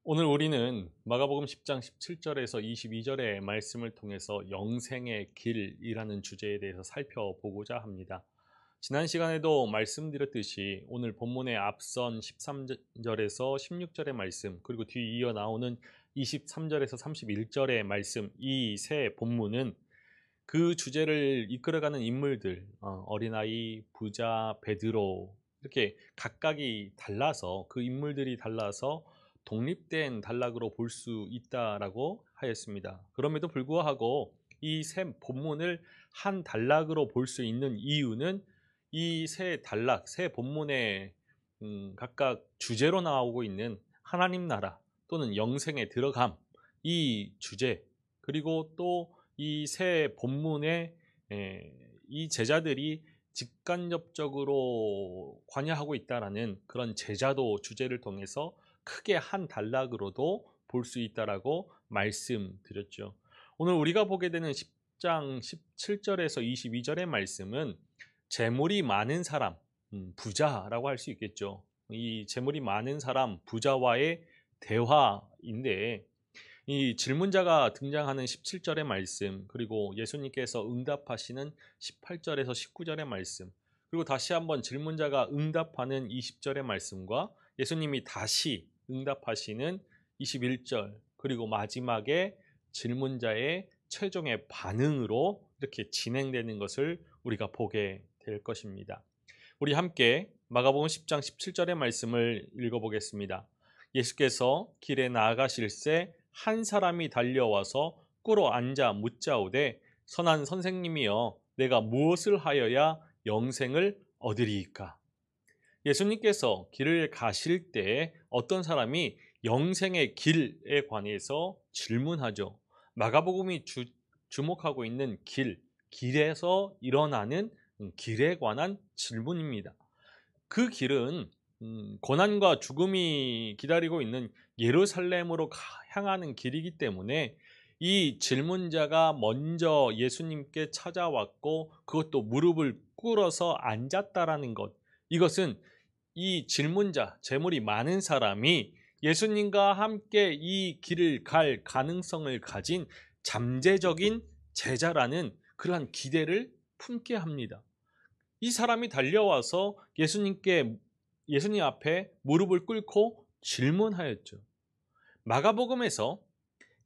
오늘 우리는 마가복음 10장 17절에서 22절의 말씀을 통해서 영생의 길이라는 주제에 대해서 살펴보고자 합니다. 지난 시간에도 말씀드렸듯이 오늘 본문의 앞선 13절에서 16절의 말씀, 그리고 뒤 이어 나오는 23절에서 31절의 말씀, 이 세 본문은 그 주제를 이끌어가는 인물들, 어린아이, 부자, 베드로, 이렇게 각각이 달라서, 그 인물들이 달라서 독립된 단락으로 볼 수 있다라고 하였습니다. 그럼에도 불구하고 이 세 본문을 한 단락으로 볼 수 있는 이유는 이 세 단락, 세 본문의 각각 주제로 나오고 있는 하나님 나라 또는 영생에 들어감, 이 주제, 그리고 또 이 세 본문에 이 제자들이 직간접적으로 관여하고 있다라는 그런 제자도 주제를 통해서 크게 한 단락으로도 볼 수 있다라고 말씀드렸죠. 오늘 우리가 보게 되는 10장 17절에서 22절의 말씀은 재물이 많은 사람, 부자라고 할 수 있겠죠. 이 재물이 많은 사람, 부자와의 대화인데, 이 질문자가 등장하는 17절의 말씀, 그리고 예수님께서 응답하시는 18절에서 19절의 말씀, 그리고 다시 한번 질문자가 응답하는 20절의 말씀과 예수님이 다시 응답하시는 21절, 그리고 마지막에 질문자의 최종의 반응으로 이렇게 진행되는 것을 우리가 보게 될 것입니다. 우리 함께 마가복음 10장 17절의 말씀을 읽어보겠습니다. 예수께서 길에 나아가실새 한 사람이 달려와서 꿇어 앉아 묻자오되 선한 선생님이여 내가 무엇을 하여야 영생을 얻으리이까? 예수님께서 길을 가실 때 어떤 사람이 영생의 길에 관해서 질문하죠. 마가복음이 주목하고 있는 길에서 일어나는 길에 관한 질문입니다. 그 길은 고난과 죽음이 기다리고 있는 예루살렘으로 향하는 길이기 때문에 이 질문자가 먼저 예수님께 찾아왔고 그것도 무릎을 꿇어서 앉았다라는 것, 이것은 이 질문자, 재물이 많은 사람이 예수님과 함께 이 길을 갈 가능성을 가진 잠재적인 제자라는 그러한 기대를 품게 합니다. 이 사람이 달려와서 예수님 앞에 무릎을 꿇고 질문하였죠. 마가복음에서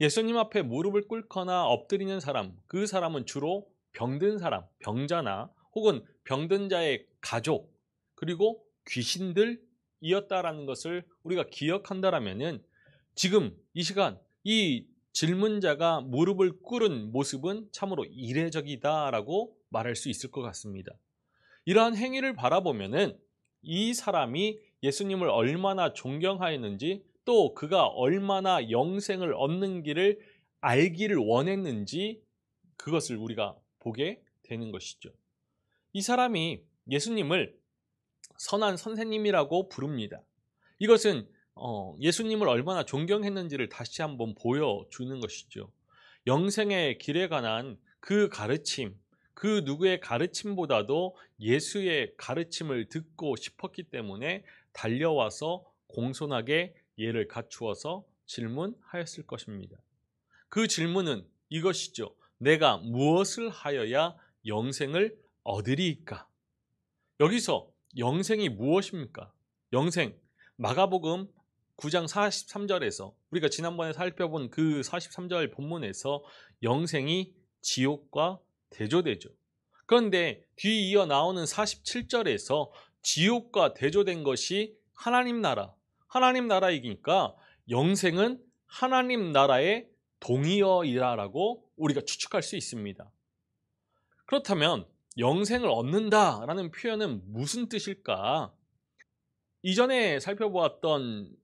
예수님 앞에 무릎을 꿇거나 엎드리는 사람, 그 사람은 주로 병든 사람, 병자나 혹은 병든 자의 가족, 그리고 귀신들이었다라는 것을 우리가 기억한다라면은 지금 이 시간 이 질문자가 무릎을 꿇은 모습은 참으로 이례적이다라고 말할 수 있을 것 같습니다. 이러한 행위를 바라보면은 이 사람이 예수님을 얼마나 존경하였는지, 또 그가 얼마나 영생을 얻는 길을 알기를 원했는지, 그것을 우리가 보게 되는 것이죠. 이 사람이 예수님을 선한 선생님이라고 부릅니다. 이것은 예수님을 얼마나 존경했는지를 다시 한번 보여주는 것이죠. 영생의 길에 관한 그 가르침, 그 누구의 가르침보다도 예수의 가르침을 듣고 싶었기 때문에 달려와서 공손하게 예를 갖추어서 질문하였을 것입니다. 그 질문은 이것이죠. 내가 무엇을 하여야 영생을 얻으리이까? 여기서 영생이 무엇입니까? 영생, 마가복음 9장 43절에서 우리가 지난번에 살펴본 그 43절 본문에서 영생이 지옥과 대조되죠. 그런데 뒤 이어 나오는 47절에서 지옥과 대조된 것이 하나님 나라이니까 영생은 하나님 나라의 동의어이라고 우리가 추측할 수 있습니다. 그렇다면 영생을 얻는다라는 표현은 무슨 뜻일까? 이전에 살펴보았던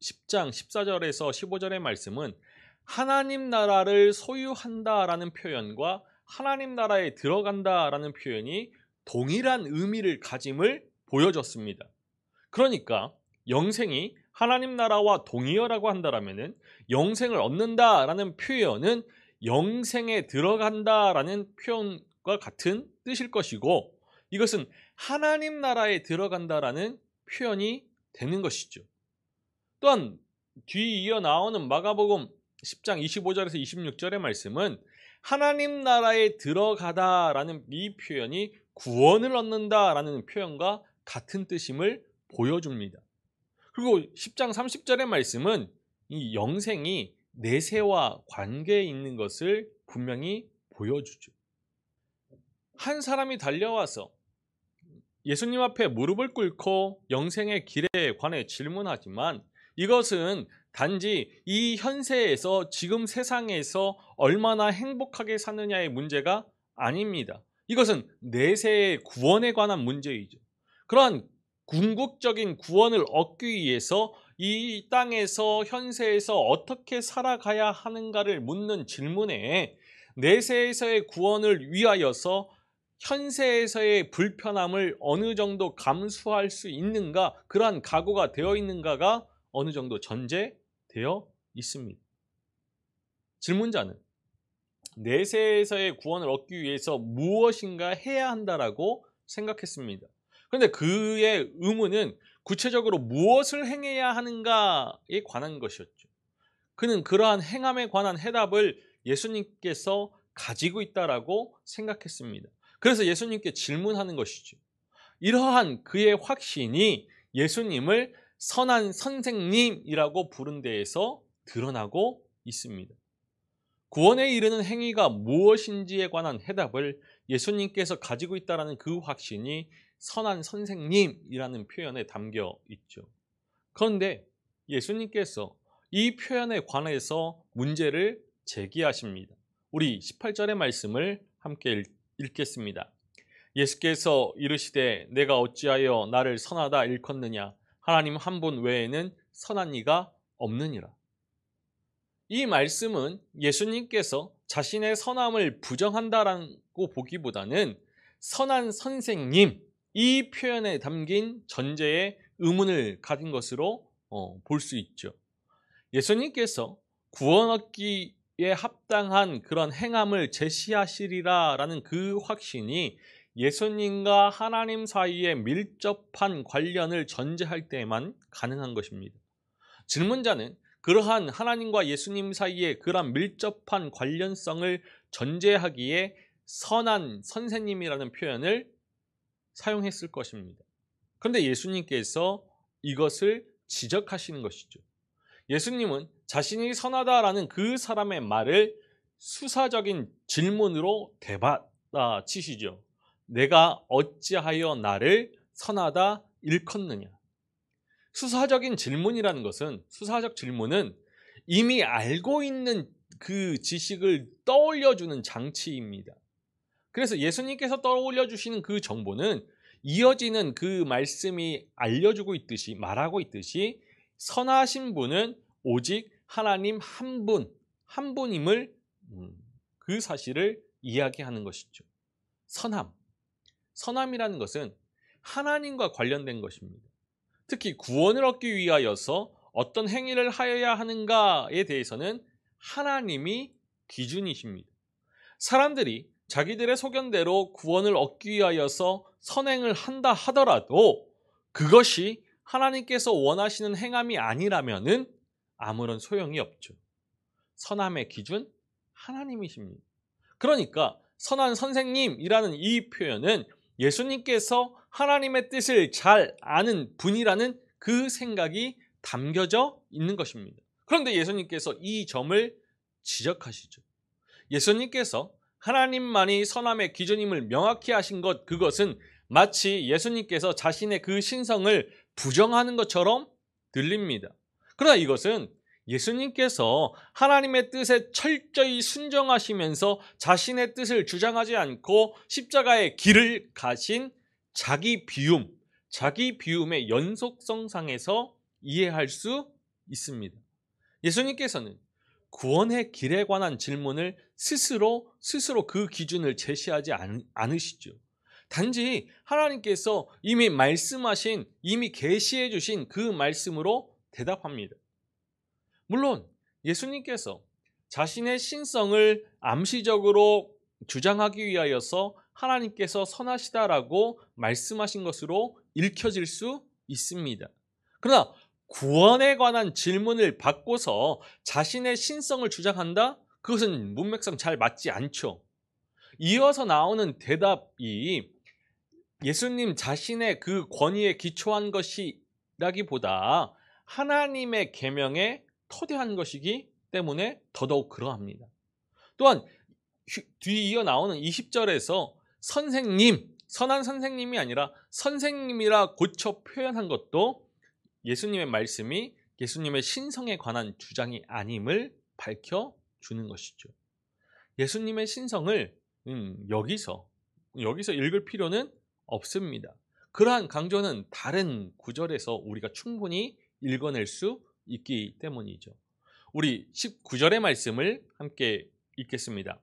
10장 14절에서 15절의 말씀은 하나님 나라를 소유한다라는 표현과 하나님 나라에 들어간다라는 표현이 동일한 의미를 가짐을 보여줬습니다. 그러니까 영생이 하나님 나라와 동의어라고 한다라면은 영생을 얻는다라는 표현은 영생에 들어간다라는 표현과 같은 뜻일 것이고, 이것은 하나님 나라에 들어간다라는 표현이 되는 것이죠. 또한 뒤 이어 나오는 마가복음 10장 25절에서 26절의 말씀은 하나님 나라에 들어가다라는 이 표현이 구원을 얻는다라는 표현과 같은 뜻임을 보여줍니다. 그리고 10장 30절의 말씀은 이 영생이 내세와 관계에 있는 것을 분명히 보여주죠. 한 사람이 달려와서 예수님 앞에 무릎을 꿇고 영생의 길에 관해 질문하지만 이것은 단지 이 현세에서 지금 세상에서 얼마나 행복하게 사느냐의 문제가 아닙니다. 이것은 내세의 구원에 관한 문제이죠. 그러한 궁극적인 구원을 얻기 위해서 이 땅에서 현세에서 어떻게 살아가야 하는가를 묻는 질문에 내세에서의 구원을 위하여서 현세에서의 불편함을 어느 정도 감수할 수 있는가, 그러한 각오가 되어 있는가가 어느 정도 전제되어 있습니다. 질문자는 내세에서의 구원을 얻기 위해서 무엇인가 해야 한다라고 생각했습니다. 그런데 그의 의문은 구체적으로 무엇을 행해야 하는가에 관한 것이었죠. 그는 그러한 행함에 관한 해답을 예수님께서 가지고 있다라고 생각했습니다. 그래서 예수님께 질문하는 것이죠. 이러한 그의 확신이 예수님을 선한 선생님이라고 부른 데에서 드러나고 있습니다. 구원에 이르는 행위가 무엇인지에 관한 해답을 예수님께서 가지고 있다는 그 확신이 선한 선생님이라는 표현에 담겨 있죠. 그런데 예수님께서 이 표현에 관해서 문제를 제기하십니다. 우리 18절의 말씀을 함께 읽겠습니다. 예수께서 이르시되 내가 어찌하여 나를 선하다 일컫느냐 하나님 한 분 외에는 선한 이가 없느니라. 이 말씀은 예수님께서 자신의 선함을 부정한다라고 보기보다는 선한 선생님 이 표현에 담긴 전제에 의문을 가진 것으로 볼 수 있죠. 예수님께서 구원 얻기에 합당한 그런 행함을 제시하시리라라는 그 확신이 예수님과 하나님 사이에 밀접한 관련을 전제할 때만 가능한 것입니다. 질문자는 그러한 하나님과 예수님 사이에 그러한 밀접한 관련성을 전제하기에 선한 선생님이라는 표현을 사용했을 것입니다. 그런데 예수님께서 이것을 지적하시는 것이죠. 예수님은 자신이 선하다라는 그 사람의 말을 수사적인 질문으로 되받아치시죠. 내가 어찌하여 나를 선하다 일컫느냐. 수사적인 질문이라는 것은, 수사적 질문은 이미 알고 있는 그 지식을 떠올려주는 장치입니다. 그래서 예수님께서 떠올려주시는 그 정보는 이어지는 그 말씀이 알려주고 있듯이, 말하고 있듯이 선하신 분은 오직 하나님 한 분임을 그 사실을 이야기하는 것이죠. 선함이라는 것은 하나님과 관련된 것입니다. 특히 구원을 얻기 위하여서 어떤 행위를 하여야 하는가에 대해서는 하나님이 기준이십니다. 사람들이 자기들의 소견대로 구원을 얻기 위하여서 선행을 한다 하더라도 그것이 하나님께서 원하시는 행함이 아니라면은 아무런 소용이 없죠. 선함의 기준 하나님이십니다. 그러니까 선한 선생님이라는 이 표현은 예수님께서 하나님의 뜻을 잘 아는 분이라는 그 생각이 담겨져 있는 것입니다. 그런데 예수님께서 이 점을 지적하시죠. 예수님께서 하나님만이 선함의 기준임을 명확히 하신 것, 그것은 마치 예수님께서 자신의 그 신성을 부정하는 것처럼 들립니다. 그러나 이것은 예수님께서 하나님의 뜻에 철저히 순종하시면서 자신의 뜻을 주장하지 않고 십자가의 길을 가신 자기 비움의 연속성상에서 이해할 수 있습니다. 예수님께서는 구원의 길에 관한 질문을 스스로 그 기준을 제시하지 않으시죠. 단지 하나님께서 이미 말씀하신, 이미 계시해 주신 그 말씀으로 대답합니다. 물론 예수님께서 자신의 신성을 암시적으로 주장하기 위하여서 하나님께서 선하시다라고 말씀하신 것으로 읽혀질 수 있습니다. 그러나 구원에 관한 질문을 받고서 자신의 신성을 주장한다? 그것은 문맥상 잘 맞지 않죠. 이어서 나오는 대답이 예수님 자신의 그 권위에 기초한 것이라기보다 하나님의 계명에 토대한 것이기 때문에 더더욱 그러합니다. 또한 뒤이어 나오는 20절에서 선생님, 선한 선생님이 아니라 선생님이라 고쳐 표현한 것도 예수님의 말씀이 예수님의 신성에 관한 주장이 아님을 밝혀주는 것이죠. 예수님의 신성을 여기서 읽을 필요는 없습니다. 그러한 강조는 다른 구절에서 우리가 충분히 읽어낼 수 있기 때문이죠. 우리 19절의 말씀을 함께 읽겠습니다.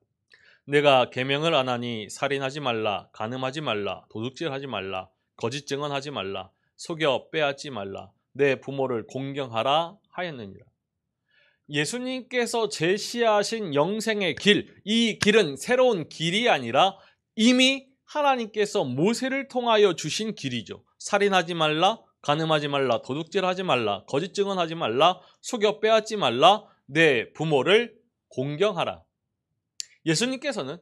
내가 계명을 안 하니 살인하지 말라, 간음하지 말라, 도둑질하지 말라, 거짓 증언하지 말라, 속여 빼앗지 말라, 내 부모를 공경하라 하였느니라. 예수님께서 제시하신 영생의 길, 이 길은 새로운 길이 아니라 이미 하나님께서 모세를 통하여 주신 길이죠. 살인하지 말라, 간음하지 말라, 도둑질하지 말라, 거짓 증언하지 말라, 속여 빼앗지 말라, 내 부모를 공경하라. 예수님께서는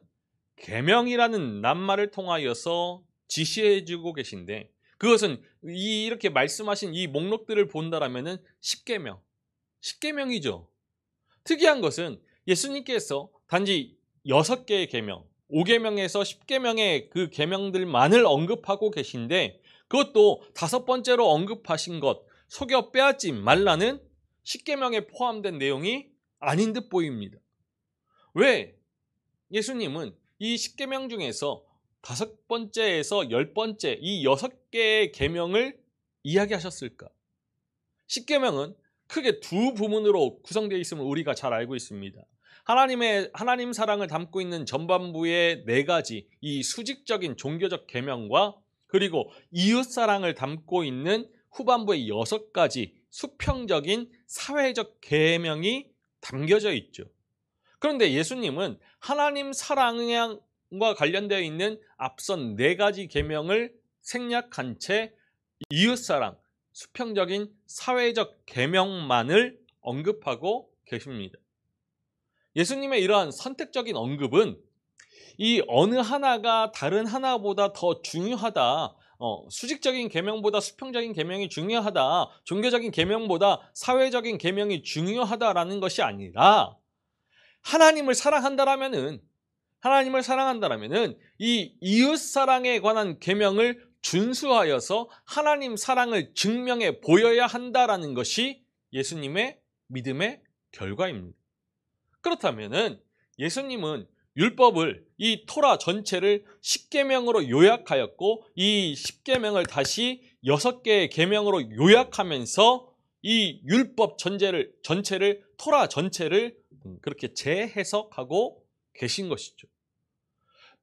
계명이라는 낱말을 통하여서 지시해주고 계신데 그것은 이렇게 말씀하신 이 목록들을 본다라면은 10계명이죠. 특이한 것은 예수님께서 단지 6개의 계명, 5계명에서 10계명의 그 계명들만을 언급하고 계신데 그것도 5번째로 언급하신 것, 속여 빼앗지 말라는 10계명에 포함된 내용이 아닌 듯 보입니다. 왜 예수님은 이 10계명 중에서 5번째에서 10번째 이 6개의 계명을 이야기하셨을까? 10계명은 크게 두 부문으로 구성되어 있음을 우리가 잘 알고 있습니다. 하나님 사랑을 담고 있는 전반부의 4가지 이 수직적인 종교적 계명과 그리고 이웃 사랑을 담고 있는 후반부의 6가지 수평적인 사회적 계명이 담겨져 있죠. 그런데 예수님은 하나님 사랑과 관련되어 있는 앞선 4가지 계명을 생략한 채 이웃 사랑, 수평적인 사회적 계명만을 언급하고 계십니다. 예수님의 이러한 선택적인 언급은 이 어느 하나가 다른 하나보다 더 중요하다, 수직적인 계명보다 수평적인 계명이 중요하다, 종교적인 계명보다 사회적인 계명이 중요하다라는 것이 아니라 하나님을 사랑한다라면은 이 이웃 사랑에 관한 계명을 준수하여서 하나님 사랑을 증명해 보여야 한다라는 것이 예수님의 믿음의 결과입니다. 그렇다면은 예수님은 율법을 이 토라 전체를 10계명으로 요약하였고 이 10계명을 다시 6개의 계명으로 요약하면서 이 율법 전체를 토라 전체를 그렇게 재해석하고 계신 것이죠.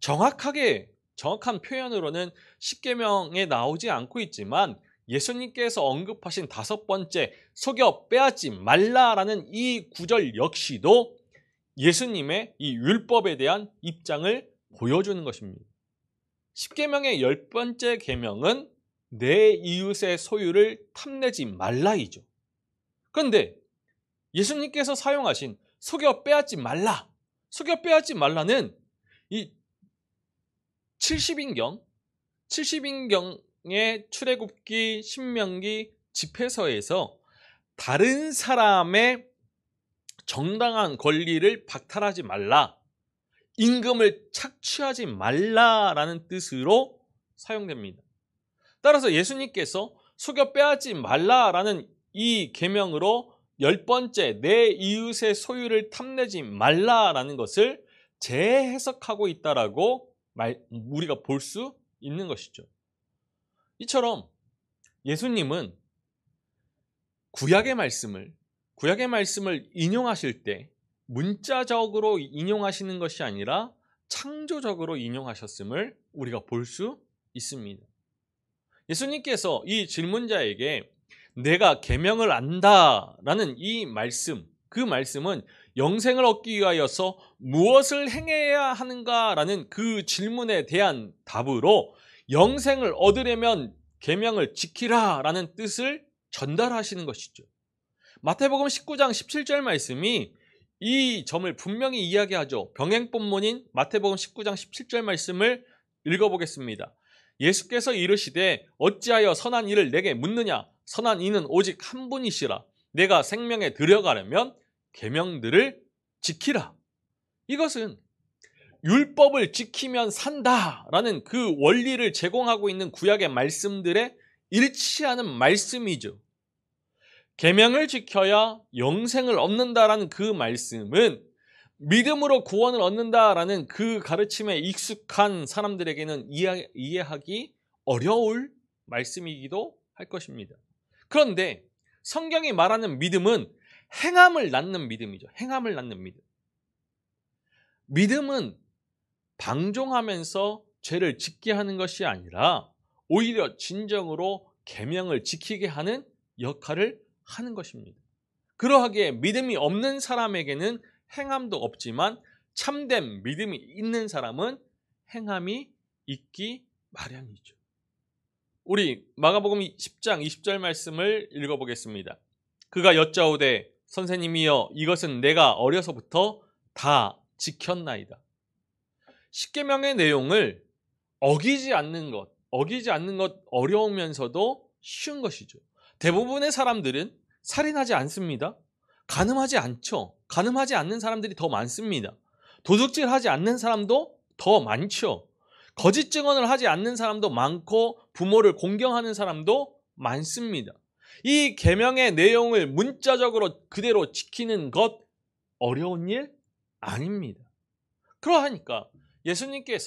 정확한 표현으로는 10계명에 나오지 않고 있지만 예수님께서 언급하신 5번째 속여 빼앗지 말라라는 이 구절 역시도 예수님의 이 율법에 대한 입장을 보여주는 것입니다. 10계명의 10번째 계명은 내 이웃의 소유를 탐내지 말라이죠. 그런데 예수님께서 사용하신 속여 빼앗지 말라는 이 70인경의 출애굽기, 신명기, 집회서에서 다른 사람의 정당한 권리를 박탈하지 말라, 임금을 착취하지 말라라는 뜻으로 사용됩니다. 따라서 예수님께서 속여 빼앗지 말라라는 이 계명으로 10번째 내 이웃의 소유를 탐내지 말라라는 것을 재해석하고 있다라고 우리가 볼 수 있는 것이죠. 이처럼 예수님은 구약의 말씀을 인용하실 때 문자적으로 인용하시는 것이 아니라 창조적으로 인용하셨음을 우리가 볼 수 있습니다. 예수님께서 이 질문자에게 내가 계명을 안다라는 이 말씀, 그 말씀은 영생을 얻기 위하여서 무엇을 행해야 하는가라는 그 질문에 대한 답으로 영생을 얻으려면 계명을 지키라라는 뜻을 전달하시는 것이죠. 마태복음 19장 17절 말씀이 이 점을 분명히 이야기하죠. 병행본문인 마태복음 19장 17절 말씀을 읽어보겠습니다. 예수께서 이르시되 어찌하여 선한 이를 내게 묻느냐? 선한 이는 오직 한 분이시라. 내가 생명에 들어가려면 계명들을 지키라. 이것은 율법을 지키면 산다라는 그 원리를 제공하고 있는 구약의 말씀들에 일치하는 말씀이죠. 계명을 지켜야 영생을 얻는다라는 그 말씀은 믿음으로 구원을 얻는다라는 그 가르침에 익숙한 사람들에게는 이해하기 어려울 말씀이기도 할 것입니다. 그런데 성경이 말하는 믿음은 행함을 낳는 믿음이죠. 행함을 낳는 믿음. 믿음은 방종하면서 죄를 짓게 하는 것이 아니라 오히려 진정으로 계명을 지키게 하는 역할을 하는 것입니다. 그러하기에 믿음이 없는 사람에게는 행함도 없지만 참된 믿음이 있는 사람은 행함이 있기 마련이죠. 우리 마가복음 10장 20절 말씀을 읽어보겠습니다. 그가 여짜오되 선생님이여 이것은 내가 어려서부터 다 지켰나이다. 십계명의 내용을 어기지 않는 것 어려우면서도 쉬운 것이죠. 대부분의 사람들은 살인하지 않습니다. 간음하지 않죠. 간음하지 않는 사람들이 더 많습니다. 도둑질하지 않는 사람도 더 많죠. 거짓 증언을 하지 않는 사람도 많고 부모를 공경하는 사람도 많습니다. 이 계명의 내용을 문자적으로 그대로 지키는 것 어려운 일 아닙니다. 그러하니까 예수님께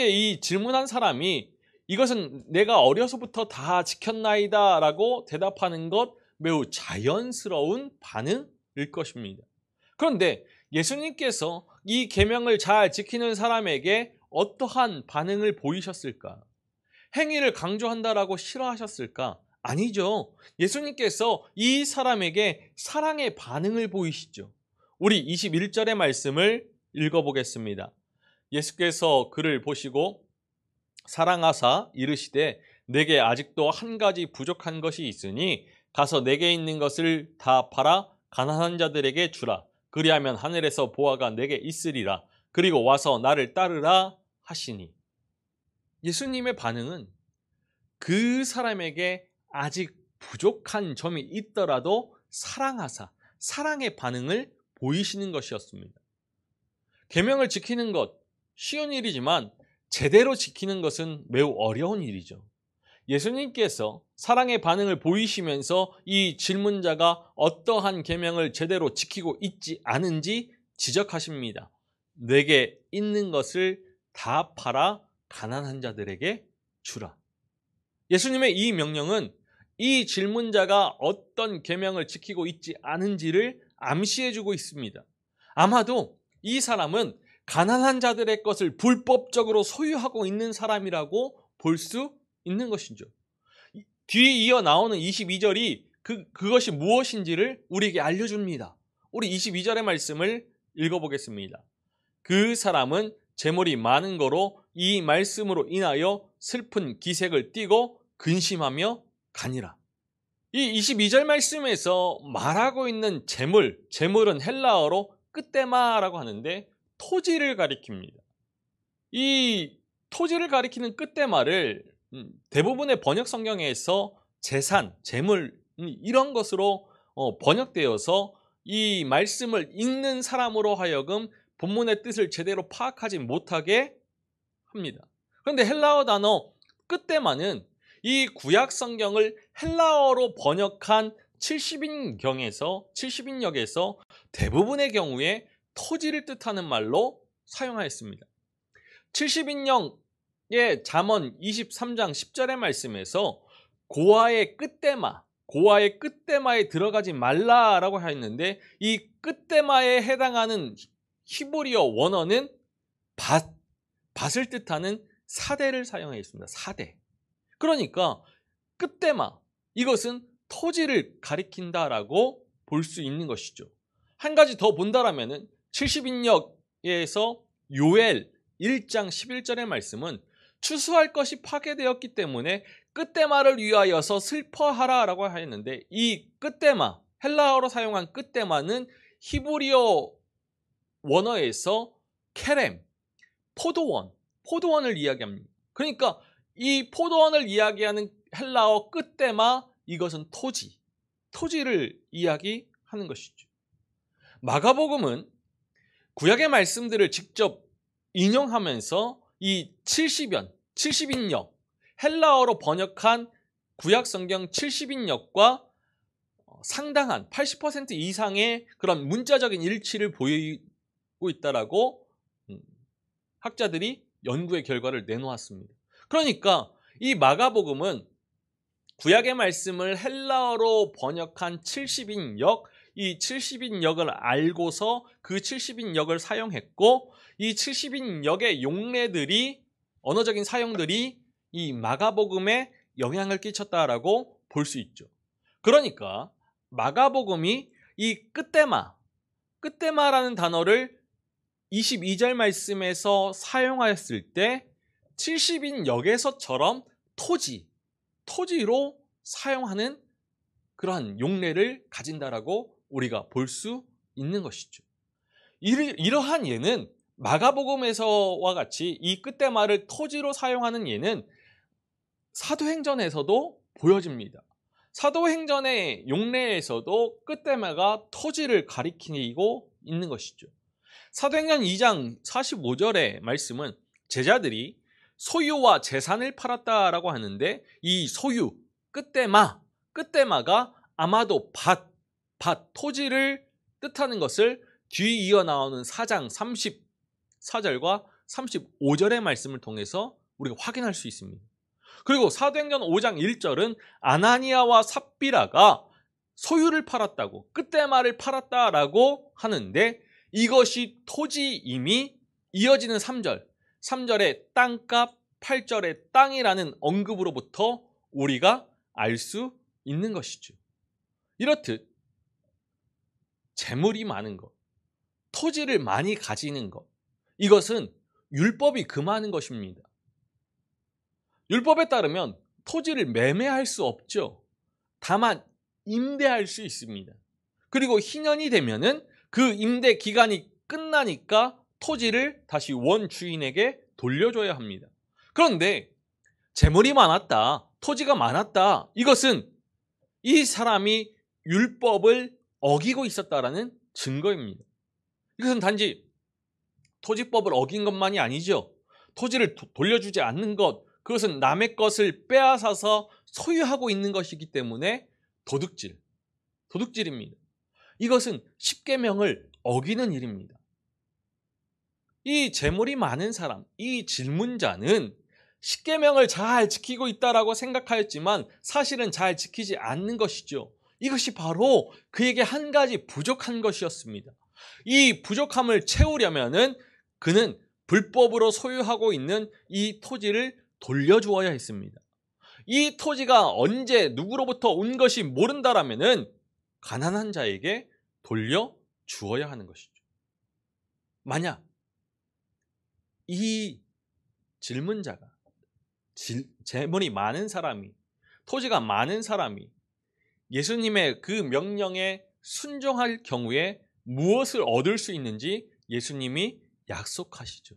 이 질문한 사람이 이것은 내가 어려서부터 다 지켰나이다 라고 대답하는 것 매우 자연스러운 반응일 것입니다. 그런데 예수님께서 이 계명을 잘 지키는 사람에게 어떠한 반응을 보이셨을까? 행위를 강조한다라고 싫어하셨을까? 아니죠. 예수님께서 이 사람에게 사랑의 반응을 보이시죠. 우리 21절의 말씀을 읽어보겠습니다. 예수께서 그를 보시고 사랑하사 이르시되 내게 아직도 한 가지 부족한 것이 있으니 가서 내게 있는 것을 다 팔아 가난한 자들에게 주라. 그리하면 하늘에서 보화가 내게 있으리라. 그리고 와서 나를 따르라 하시니. 예수님의 반응은 그 사람에게 아직 부족한 점이 있더라도 사랑하사 사랑의 반응을 보이시는 것이었습니다. 계명을 지키는 것 쉬운 일이지만 제대로 지키는 것은 매우 어려운 일이죠. 예수님께서 사랑의 반응을 보이시면서 이 질문자가 어떠한 계명을 제대로 지키고 있지 않은지 지적하십니다. 내게 있는 것을 다 팔아 가난한 자들에게 주라. 예수님의 이 명령은 이 질문자가 어떤 계명을 지키고 있지 않은지를 암시해주고 있습니다. 아마도 이 사람은 가난한 자들의 것을 불법적으로 소유하고 있는 사람이라고 볼 수 있는 것이죠. 뒤에 이어 나오는 22절이 그것이 무엇인지를 우리에게 알려줍니다. 우리 22절의 말씀을 읽어보겠습니다. 그 사람은 재물이 많은 거로 이 말씀으로 인하여 슬픈 기색을 띠고 근심하며 가니라. 이 22절 말씀에서 말하고 있는 재물은 헬라어로 끄테마라고 하는데 토지를 가리킵니다. 이 토지를 가리키는 끄테마를 대부분의 번역 성경에서 재산, 재물 이런 것으로 번역되어서 이 말씀을 읽는 사람으로 하여금 본문의 뜻을 제대로 파악하지 못하게 합니다. 그런데 헬라어 단어 끄테마는 이 구약 성경을 헬라어로 번역한 70인역에서 대부분의 경우에 토지를 뜻하는 말로 사용하였습니다. 70인역의 잠언 23장 10절의 말씀에서 고아의 끄테마에 들어가지 말라라고 하였는데 이 끄테마에 해당하는 히브리어 원어는 밭을 뜻하는 사대를 사용하였습니다. 사대. 그러니까 끄테마 이것은 토지를 가리킨다라고 볼 수 있는 것이죠. 한 가지 더 본다라면은 70인역에서 요엘 1장 11절의 말씀은 추수할 것이 파괴되었기 때문에 끝대마를 위하여서 슬퍼하라라고 하였는데, 이 끝대마, 헬라어로 사용한 끝대마는 히브리어 원어에서 케렘, 포도원을 이야기합니다. 그러니까 이 포도원을 이야기하는 헬라어 끝대마, 이것은 토지를 이야기하는 것이죠. 마가복음은 구약의 말씀들을 직접 인용하면서 이 70인역, 헬라어로 번역한 구약 성경 70인역과 상당한 80% 이상의 그런 문자적인 일치를 보이고 있다라고 학자들이 연구의 결과를 내놓았습니다. 그러니까 이 마가복음은 구약의 말씀을 헬라어로 번역한 70인역, 이 70인역을 알고서 그 70인역을 사용했고, 이 70인역의 용례들이, 언어적인 사용들이 이 마가복음에 영향을 끼쳤다라고 볼 수 있죠. 그러니까 마가복음이 이 끝대마라는 단어를 22절 말씀에서 사용하였을 때 70인역에서처럼 토지로 사용하는 그러한 용례를 가진다라고 우리가 볼 수 있는 것이죠. 이러한 예는 마가복음에서와 같이 이 끝대마를 토지로 사용하는 예는 사도행전에서도 보여집니다. 사도행전의 용례에서도 끝대마가 토지를 가리키고 있는 것이죠. 사도행전 2장 45절의 말씀은 제자들이 소유와 재산을 팔았다라고 하는데, 이 소유, 끝대마가 아마도 토지를 뜻하는 것을 뒤 이어 나오는 4장 34절과 35절의 말씀을 통해서 우리가 확인할 수 있습니다. 그리고 사도행전 5장 1절은 아나니아와 삽비라가 소유를 팔았다고, 끝대마를 팔았다라고 하는데, 이것이 토지임이 이어지는 3절의 땅값, 8절의 땅이라는 언급으로부터 우리가 알 수 있는 것이죠. 이렇듯 재물이 많은 것, 토지를 많이 가지는 것, 이것은 율법이 금하는 것입니다. 율법에 따르면 토지를 매매할 수 없죠. 다만 임대할 수 있습니다. 그리고 희년이 되면은 그 임대 기간이 끝나니까 토지를 다시 원주인에게 돌려줘야 합니다. 그런데 재물이 많았다, 토지가 많았다, 이것은 이 사람이 율법을 어기고 있었다라는 증거입니다. 이것은 단지 토지법을 어긴 것만이 아니죠. 토지를 돌려주지 않는 것, 그것은 남의 것을 빼앗아서 소유하고 있는 것이기 때문에 도둑질입니다. 이것은 십계명을 어기는 일입니다. 이 재물이 많은 사람, 이 질문자는 십계명을 잘 지키고 있다라고 생각하였지만 사실은 잘 지키지 않는 것이죠. 이것이 바로 그에게 한 가지 부족한 것이었습니다. 이 부족함을 채우려면은 그는 불법으로 소유하고 있는 이 토지를 돌려주어야 했습니다. 이 토지가 언제 누구로부터 온 것이 모른다라면은 가난한 자에게 돌려주어야 하는 것이죠. 만약 이 질문자가 재물이 많은 사람이, 토지가 많은 사람이 예수님의 그 명령에 순종할 경우에 무엇을 얻을 수 있는지 예수님이 약속하시죠.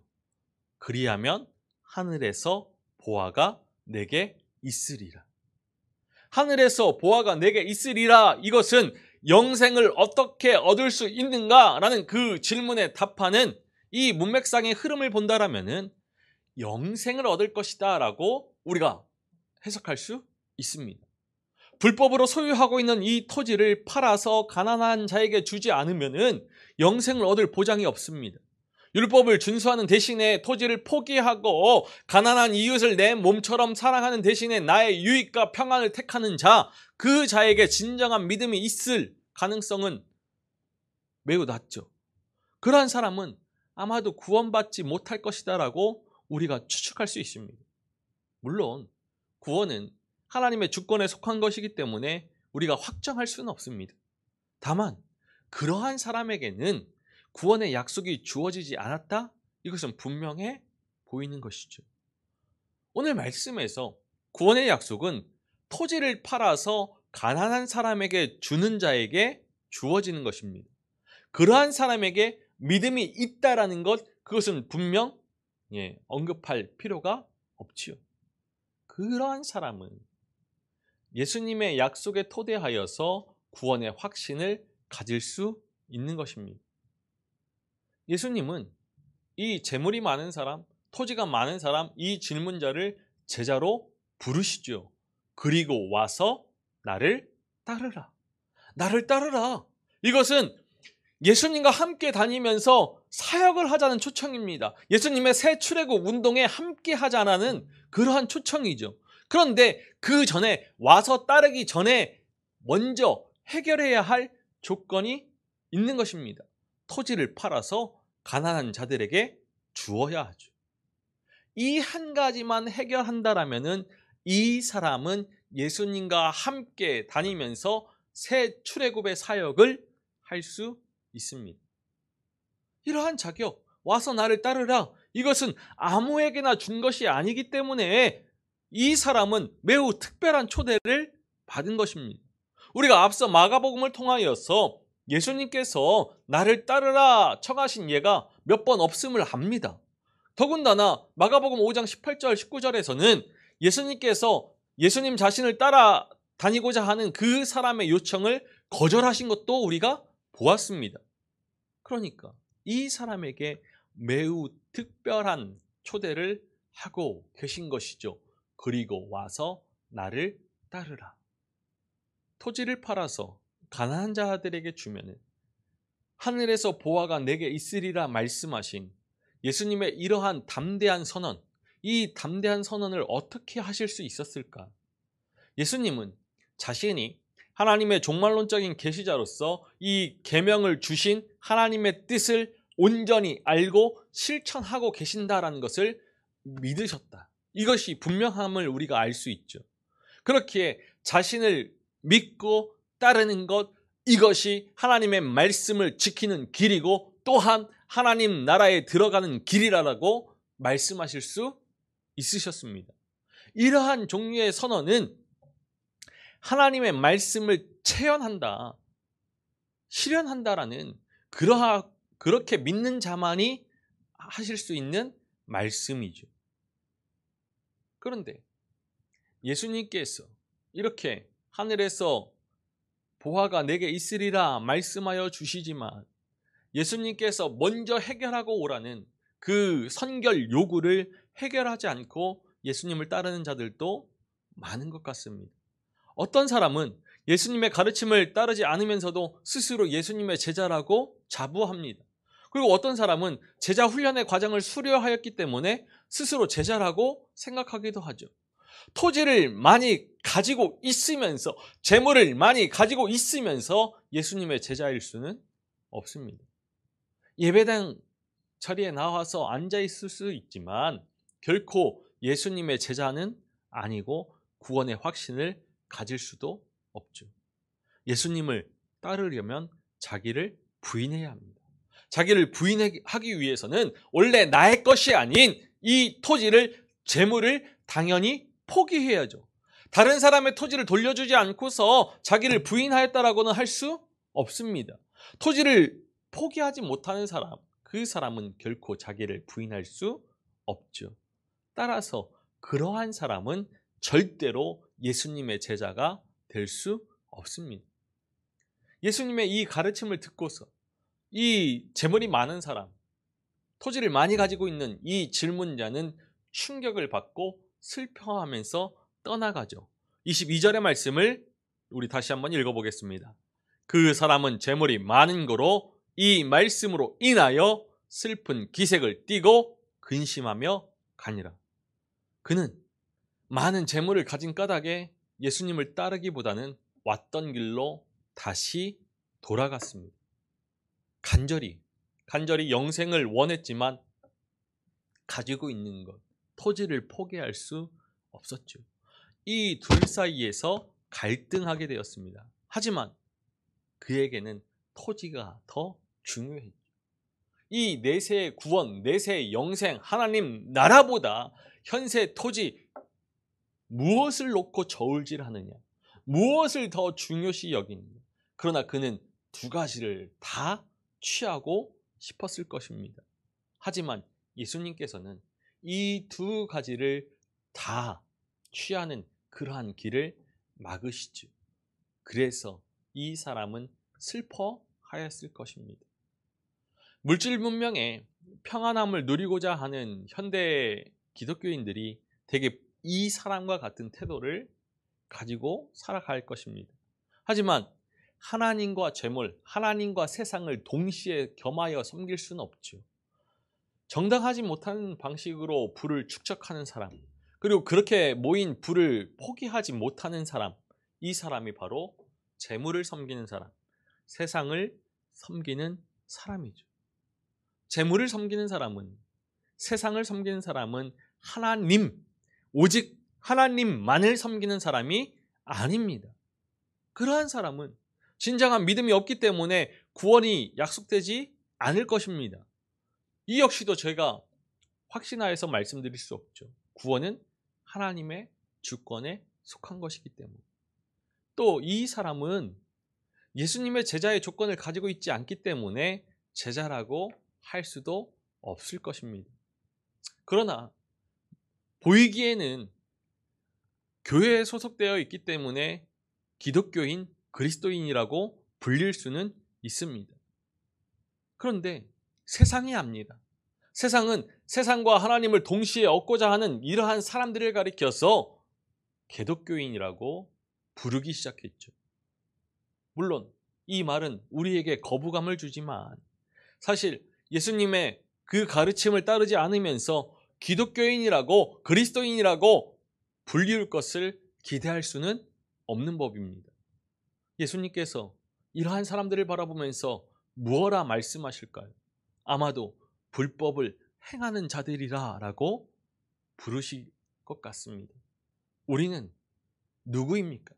그리하면 하늘에서 보화가 내게 있으리라. 하늘에서 보화가 내게 있으리라, 이것은 영생을 어떻게 얻을 수 있는가라는 그 질문에 답하는 이 문맥상의 흐름을 본다라면은 영생을 얻을 것이다 라고 우리가 해석할 수 있습니다. 불법으로 소유하고 있는 이 토지를 팔아서 가난한 자에게 주지 않으면은 영생을 얻을 보장이 없습니다. 율법을 준수하는 대신에 토지를 포기하고 가난한 이웃을 내 몸처럼 사랑하는 대신에 나의 유익과 평안을 택하는 자, 그 자에게 진정한 믿음이 있을 가능성은 매우 낮죠. 그러한 사람은 아마도 구원받지 못할 것이다라고 우리가 추측할 수 있습니다. 물론 구원은 하나님의 주권에 속한 것이기 때문에 우리가 확정할 수는 없습니다. 다만 그러한 사람에게는 구원의 약속이 주어지지 않았다? 이것은 분명해 보이는 것이죠. 오늘 말씀에서 구원의 약속은 토지를 팔아서 가난한 사람에게 주는 자에게 주어지는 것입니다. 그러한 사람에게 믿음이 있다라는 것, 그것은 분명 언급할 필요가 없지요. 그러한 사람은 예수님의 약속에 토대하여서 구원의 확신을 가질 수 있는 것입니다. 예수님은 이 재물이 많은 사람, 토지가 많은 사람, 이 질문자를 제자로 부르시죠. 그리고 와서 나를 따르라. 나를 따르라. 이것은 예수님과 함께 다니면서 사역을 하자는 초청입니다. 예수님의 새 출애굽 운동에 함께 하자는 그러한 초청이죠. 그런데 그 전에, 와서 따르기 전에 먼저 해결해야 할 조건이 있는 것입니다. 토지를 팔아서 가난한 자들에게 주어야 하죠. 이 한 가지만 해결한다라면은 이 사람은 예수님과 함께 다니면서 새 출애굽의 사역을 할 수 있습니다. 이러한 자격, 와서 나를 따르라, 이것은 아무에게나 준 것이 아니기 때문에 이 사람은 매우 특별한 초대를 받은 것입니다. 우리가 앞서 마가복음을 통하여서 예수님께서 나를 따르라 청하신 예가 몇 번 없음을 압니다. 더군다나 마가복음 5장 18절 19절에서는 예수님께서 예수님 자신을 따라 다니고자 하는 그 사람의 요청을 거절하신 것도 우리가 보았습니다. 그러니까 이 사람에게 매우 특별한 초대를 하고 계신 것이죠. 그리고 와서 나를 따르라. 토지를 팔아서 가난한 자들에게 주면은 하늘에서 보화가 내게 있으리라 말씀하신 예수님의 이러한 담대한 선언, 이 담대한 선언을 어떻게 하실 수 있었을까? 예수님은 자신이 하나님의 종말론적인 계시자로서 이 계명을 주신 하나님의 뜻을 온전히 알고 실천하고 계신다라는 것을 믿으셨다. 이것이 분명함을 우리가 알 수 있죠. 그렇기에 자신을 믿고 따르는 것, 이것이 하나님의 말씀을 지키는 길이고 또한 하나님 나라에 들어가는 길이라고 말씀하실 수 있으셨습니다. 이러한 종류의 선언은 하나님의 말씀을 체현한다, 실현한다라는 그렇게 믿는 자만이 하실 수 있는 말씀이죠. 그런데 예수님께서 이렇게 하늘에서 보화가 내게 있으리라 말씀하여 주시지만 예수님께서 먼저 해결하고 오라는 그 선결 요구를 해결하지 않고 예수님을 따르는 자들도 많은 것 같습니다. 어떤 사람은 예수님의 가르침을 따르지 않으면서도 스스로 예수님의 제자라고 자부합니다. 그리고 어떤 사람은 제자 훈련의 과정을 수료하였기 때문에 스스로 제자라고 생각하기도 하죠. 토지를 많이 가지고 있으면서, 재물을 많이 가지고 있으면서 예수님의 제자일 수는 없습니다. 예배당 자리에 나와서 앉아 있을 수 있지만 결코 예수님의 제자는 아니고 구원의 확신을 가질 수도 없죠. 예수님을 따르려면 자기를 부인해야 합니다. 자기를 부인하기 위해서는 원래 나의 것이 아닌 이 토지를, 재물을 당연히 포기해야죠. 다른 사람의 토지를 돌려주지 않고서 자기를 부인하였다라고는 할 수 없습니다. 토지를 포기하지 못하는 사람, 그 사람은 결코 자기를 부인할 수 없죠. 따라서 그러한 사람은 절대로 예수님의 제자가 될 수 없습니다. 예수님의 이 가르침을 듣고서 이 재물이 많은 사람, 토지를 많이 가지고 있는 이 질문자는 충격을 받고 슬퍼하면서 떠나가죠. 22절의 말씀을 우리 다시 한번 읽어보겠습니다. 그 사람은 재물이 많은 거로 이 말씀으로 인하여 슬픈 기색을 띠고 근심하며 가니라. 그는 많은 재물을 가진 까닭에 예수님을 따르기보다는 왔던 길로 다시 돌아갔습니다. 간절히 영생을 원했지만 가지고 있는 것, 토지를 포기할 수 없었죠. 이 둘 사이에서 갈등하게 되었습니다. 하지만 그에게는 토지가 더 중요했죠. 이 내세의 구원, 내세의 영생, 하나님 나라보다 현세 토지, 무엇을 놓고 저울질하느냐, 무엇을 더 중요시 여기느냐. 그러나 그는 두 가지를 다 취하고 싶었을 것입니다. 하지만 예수님께서는 이 두 가지를 다 취하는 그러한 길을 막으시죠. 그래서 이 사람은 슬퍼하였을 것입니다. 물질 문명의 평안함을 누리고자 하는 현대 기독교인들이 대개 이 사람과 같은 태도를 가지고 살아갈 것입니다. 하지만 하나님과 재물, 하나님과 세상을 동시에 겸하여 섬길 수는 없죠. 정당하지 못한 방식으로 부를 축적하는 사람, 그리고 그렇게 모인 부를 포기하지 못하는 사람, 이 사람이 바로 재물을 섬기는 사람, 세상을 섬기는 사람이죠. 재물을 섬기는 사람은, 세상을 섬기는 사람은 하나님, 오직 하나님만을 섬기는 사람이 아닙니다. 그러한 사람은 진정한 믿음이 없기 때문에 구원이 약속되지 않을 것입니다. 이 역시도 제가 확신하여서 말씀드릴 수 없죠. 구원은 하나님의 주권에 속한 것이기 때문에. 또 이 사람은 예수님의 제자의 조건을 가지고 있지 않기 때문에 제자라고 할 수도 없을 것입니다. 그러나 보이기에는 교회에 소속되어 있기 때문에 기독교인, 그리스도인이라고 불릴 수는 있습니다. 그런데 세상이 압니다. 세상은 세상과 하나님을 동시에 얻고자 하는 이러한 사람들을 가리켜서 기독교인이라고 부르기 시작했죠. 물론 이 말은 우리에게 거부감을 주지만 사실 예수님의 그 가르침을 따르지 않으면서 기독교인이라고, 그리스도인이라고 불리울 것을 기대할 수는 없는 법입니다. 예수님께서 이러한 사람들을 바라보면서 무엇라 말씀하실까요? 아마도 불법을 행하는 자들이라 라고 부르실 것 같습니다. 우리는 누구입니까?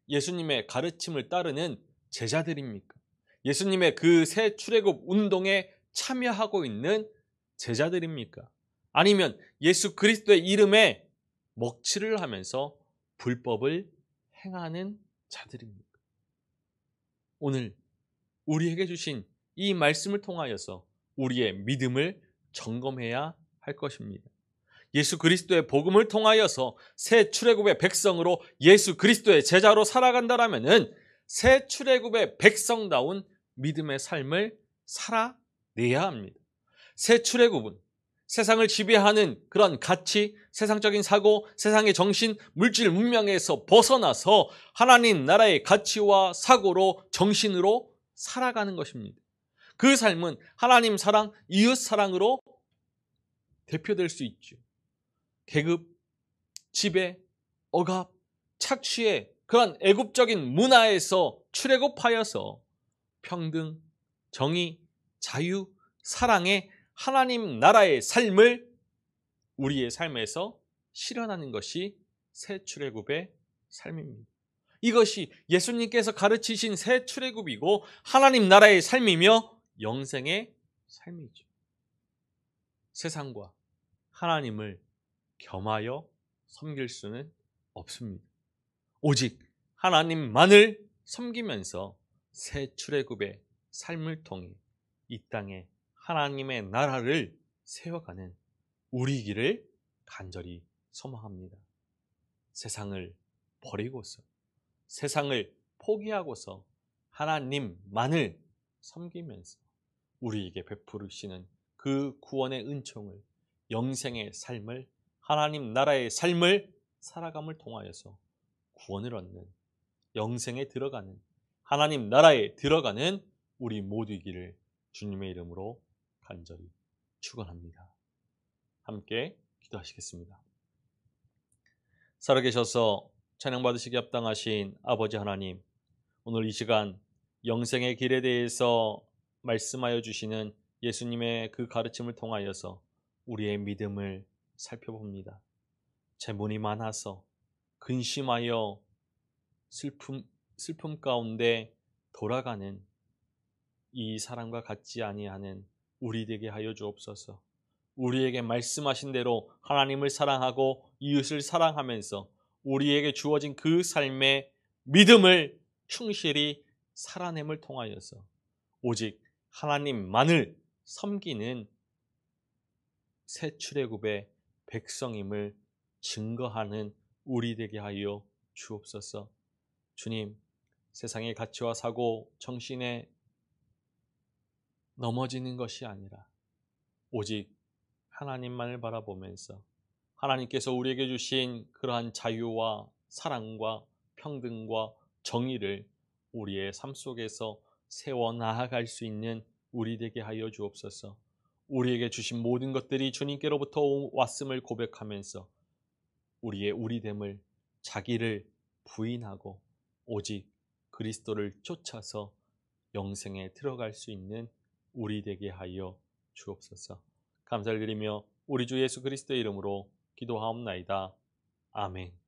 예수님의 가르침을 따르는 제자들입니까? 예수님의 그 새 출애굽 운동에 참여하고 있는 제자들입니까? 아니면 예수 그리스도의 이름에 먹칠을 하면서 불법을 행하는 자들입니까? 오늘 우리에게 주신 이 말씀을 통하여서 우리의 믿음을 점검해야 할 것입니다. 예수 그리스도의 복음을 통하여서 새 출애굽의 백성으로 예수 그리스도의 제자로 살아간다라면은 새 출애굽의 백성다운 믿음의 삶을 살아내야 합니다. 새 출애굽은 세상을 지배하는 그런 가치, 세상적인 사고, 세상의 정신, 물질 문명에서 벗어나서 하나님 나라의 가치와 사고로, 정신으로 살아가는 것입니다. 그 삶은 하나님 사랑, 이웃 사랑으로 대표될 수 있죠. 계급, 지배, 억압, 착취의 그런 애굽적인 문화에서 출애굽하여서 평등, 정의, 자유, 사랑의 하나님 나라의 삶을 우리의 삶에서 실현하는 것이 새 출애굽의 삶입니다. 이것이 예수님께서 가르치신 새 출애굽이고 하나님 나라의 삶이며 영생의 삶이죠. 세상과 하나님을 겸하여 섬길 수는 없습니다. 오직 하나님만을 섬기면서 새 출애굽의 삶을 통해 이 땅에 하나님의 나라를 세워가는 우리이기를 간절히 소망합니다. 세상을 버리고서, 세상을 포기하고서 하나님만을 섬기면서 우리에게 베푸시는 그 구원의 은총을, 영생의 삶을, 하나님 나라의 삶을 살아감을 통하여서 구원을 얻는, 영생에 들어가는, 하나님 나라에 들어가는 우리 모두이기를 주님의 이름으로 간절히 축원합니다. 함께 기도하시겠습니다. 살아계셔서 찬양받으시기 합당하신 아버지 하나님, 오늘 이 시간 영생의 길에 대해서 말씀하여 주시는 예수님의 그 가르침을 통하여서 우리의 믿음을 살펴봅니다. 재물이 많아서 근심하여 슬픔 가운데 돌아가는 이 사람과 같지 아니하는 우리 되게 하여 주옵소서. 우리에게 말씀하신 대로 하나님을 사랑하고 이웃을 사랑하면서 우리에게 주어진 그 삶의 믿음을 충실히 살아냄을 통하여서 오직 하나님만을 섬기는 새 출애굽의 백성임을 증거하는 우리 되게 하여 주옵소서. 주님, 세상의 가치와 사고 정신에 넘어지는 것이 아니라 오직 하나님만을 바라보면서 하나님께서 우리에게 주신 그러한 자유와 사랑과 평등과 정의를 우리의 삶 속에서 세워 나아갈 수 있는 우리 되게 하여 주옵소서. 우리에게 주신 모든 것들이 주님께로부터 왔음을 고백하면서 우리의 우리됨을, 자기를 부인하고 오직 그리스도를 쫓아서 영생에 들어갈 수 있는 우리 되게 하여 주옵소서. 감사를 드리며 우리 주 예수 그리스도의 이름으로 기도하옵나이다. 아멘.